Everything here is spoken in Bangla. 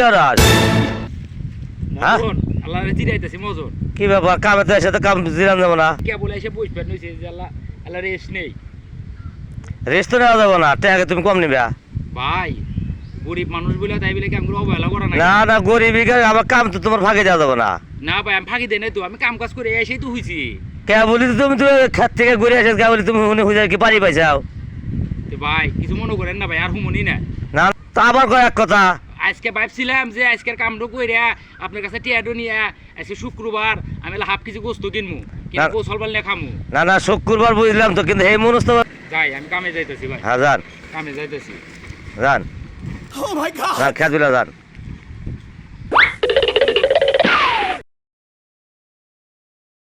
হরাস হ্যাঁ মজন আল্লাহরে জিরাইতেছি মজন কি ব্যাপার কামে তো এসে তো কাম জিরান যাবো না কে বলে এসে বসবেন নইছে যে আল্লাহ রেস্ট নেই রেস্ট তো নেওয়া যাবো না টাকা তুমি কম নিবে ভাই গরিব মানুষ বলে তাই বলে কি আমি অবহেলা করা নাই না না গরিবি আমার কাম তো তোমার ফাঁকে দেওয়া যাবো না না ভাই আমি ফাঁকি দেই নাই তো আমি কাম কাজ করে এসেই তো হইছি কে বলি তো তুমি তো খেত থেকে ঘুরে আসে কে বলি তুমি মনে হয়ে কি পারি পাইছাও তো ভাই কিছু মনে করেন না ভাই আর হুমনি না না তো আবার কয়েক কথা আজকে ভাবছিলাম যে আজকের কামটা কইরা আপনার কাছে টিয়াডো নিয়ে আজকে শুক্রবার আমি হাফ কেজি গোস্ত কিনবো কিন্তু গোসল বাল নিয়ে খামু না না শুক্রবার বুঝলাম তো কিন্তু এই মনস্থ যাই আমি কামে যাইতেছি ভাই হ্যাঁ যান কামে যাইতেছি যান খেয়াল যান